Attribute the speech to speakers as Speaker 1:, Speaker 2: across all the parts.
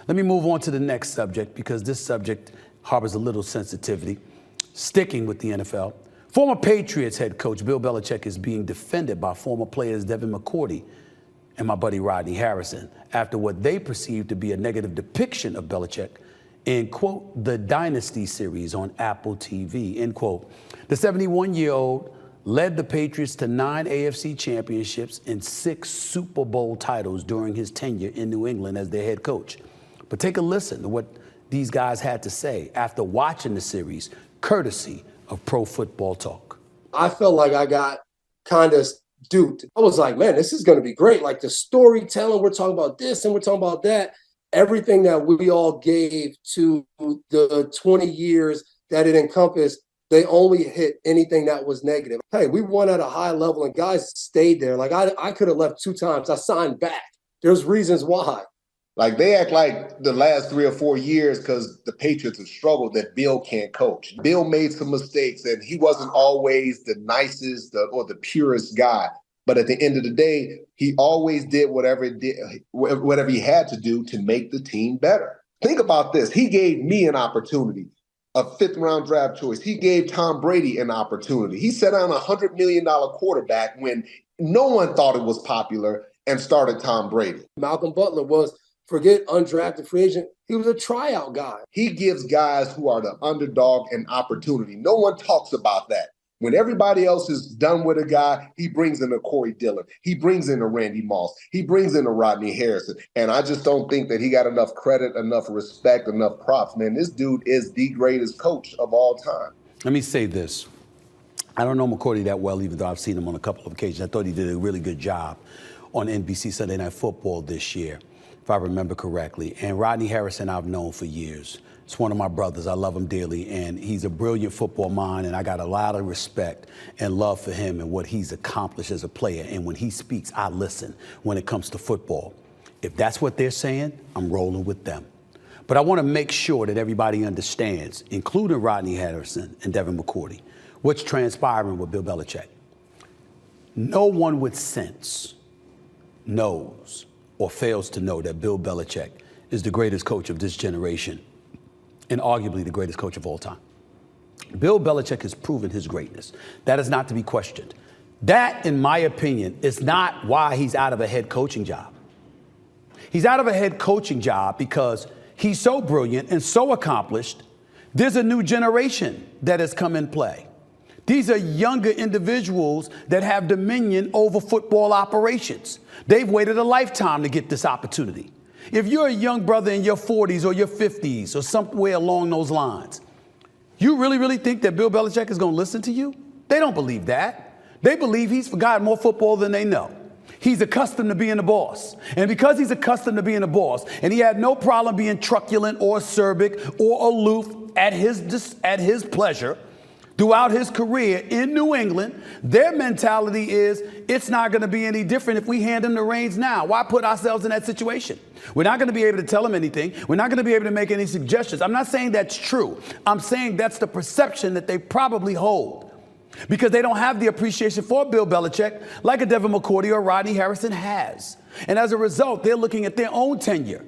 Speaker 1: Let me move on to the next subject because this subject harbors a little sensitivity. Sticking with the NFL, former Patriots head coach Bill Belichick is being defended by former players Devin McCourty and my buddy Rodney Harrison after what they perceive to be a negative depiction of Belichick in, quote, the Dynasty series on Apple TV, end quote. The 71-year-old led the Patriots to 9 AFC championships and 6 Super Bowl titles during his tenure in New England as their head coach. But take a listen to what these guys had to say after watching the series, courtesy of Pro Football Talk.
Speaker 2: I felt like I got kind of duped. I was like, man, this is going to be great. Like the storytelling, we're talking about this and we're talking about that. Everything that we all gave to the 20 years that it encompassed, they only hit anything that was negative. Hey, we won at a high level and guys stayed there. Like I could have left 2 times. I signed back. There's reasons why.
Speaker 3: Like they act like the last 3 or 4 years because the Patriots have struggled that Bill can't coach. Bill made some mistakes and he wasn't always the nicest or the purest guy. But at the end of the day, he always did whatever he had to do to make the team better. Think about this. He gave me an opportunity, a 5th-round draft choice. He gave Tom Brady an opportunity. He set down a $100 million quarterback when no one thought it was popular and started Tom Brady.
Speaker 2: Malcolm Butler was, forget undrafted free agent, he was a tryout guy.
Speaker 3: He gives guys who are the underdog an opportunity. No one talks about that. When everybody else is done with a guy, he brings in a Corey Dillon. He brings in a Randy Moss. He brings in a Rodney Harrison. And I just don't think that he got enough credit, enough respect, enough props. Man, this dude is the greatest coach of all time.
Speaker 1: Let me say this. I don't know McCourty that well, even though I've seen him on a couple of occasions. I thought he did a really good job on NBC Sunday Night Football this year, if I remember correctly. And Rodney Harrison I've known for years. It's one of my brothers. I love him dearly, and he's a brilliant football mind, and I got a lot of respect and love for him and what he's accomplished as a player. And when he speaks, I listen when it comes to football. If that's what they're saying, I'm rolling with them. But I want to make sure that everybody understands, including Rodney Harrison and Devin McCourty, what's transpiring with Bill Belichick. No one with sense knows or fails to know that Bill Belichick is the greatest coach of this generation and arguably the greatest coach of all time. Bill Belichick has proven his greatness. That is not to be questioned. That, in my opinion, is not why he's out of a head coaching job. He's out of a head coaching job because he's so brilliant and so accomplished. There's a new generation that has come in play. These are younger individuals that have dominion over football operations. They've waited a lifetime to get this opportunity. If you're a young brother in your 40s or your 50s or somewhere along those lines, you really think that Bill Belichick is going to listen to you? They don't believe that. They believe he's forgotten more football than they know. He's accustomed to being the boss. And because he's accustomed to being the boss, and he had no problem being truculent or acerbic or aloof at his pleasure, throughout his career in New England, their mentality is it's not going to be any different if we hand him the reins now. Why put ourselves in that situation? We're not going to be able to tell him anything. We're not going to be able to make any suggestions. I'm not saying that's true. I'm saying that's the perception that they probably hold because they don't have the appreciation for Bill Belichick like a Devin McCourty or Rodney Harrison has. And as a result, they're looking at their own tenure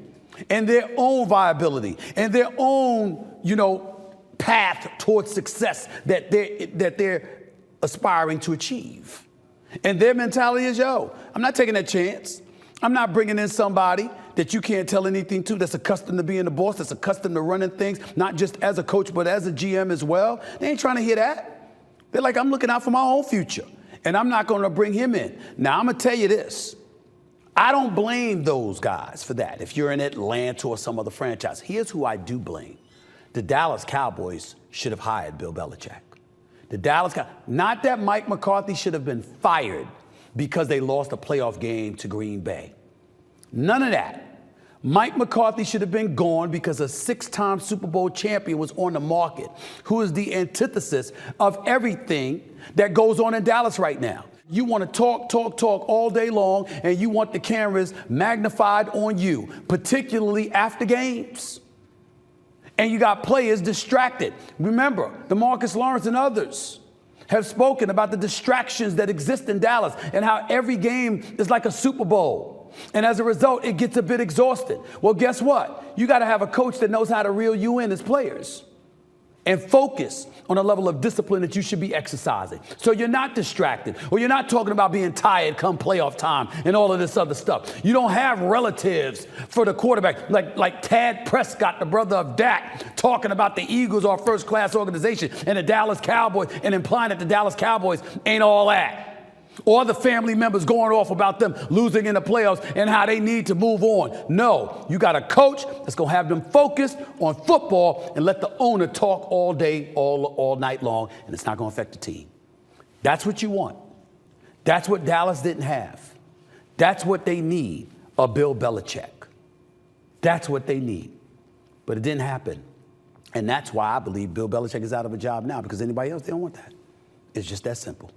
Speaker 1: and their own viability and their own, path towards success that they're aspiring to achieve. And their mentality is, I'm not taking that chance. I'm not bringing in somebody that you can't tell anything to, that's accustomed to being the boss, that's accustomed to running things, not just as a coach, but as a GM as well. They ain't trying to hear that. They're like, I'm looking out for my own future, and I'm not going to bring him in. Now, I'm going to tell you this. I don't blame those guys for that. If you're in Atlanta or some other franchise, here's who I do blame. The Dallas Cowboys should have hired Bill Belichick. Not that Mike McCarthy should have been fired because they lost a playoff game to Green Bay. None of that. Mike McCarthy should have been gone because a 6-time Super Bowl champion was on the market, who is the antithesis of everything that goes on in Dallas right now. You want to talk all day long, and you want the cameras magnified on you, particularly after games. And you got players distracted. Remember, DeMarcus Lawrence and others have spoken about the distractions that exist in Dallas and how every game is like a Super Bowl. And as a result, it gets a bit exhausted. Well, guess what? You got to have a coach that knows how to reel you in as players and focus on a level of discipline that you should be exercising. So you're not distracted, or you're not talking about being tired come playoff time and all of this other stuff. You don't have relatives for the quarterback, like Tad Prescott, the brother of Dak, talking about the Eagles are a first-class organization and the Dallas Cowboys, and implying that the Dallas Cowboys ain't all that. Or the family members going off about them losing in the playoffs and how they need to move on. No, you got a coach that's going to have them focused on football and let the owner talk all day, all night long, and it's not going to affect the team. That's what you want. That's what Dallas didn't have. That's what they need, a Bill Belichick. That's what they need. But it didn't happen. And that's why I believe Bill Belichick is out of a job now, because anybody else, they don't want that. It's just that simple.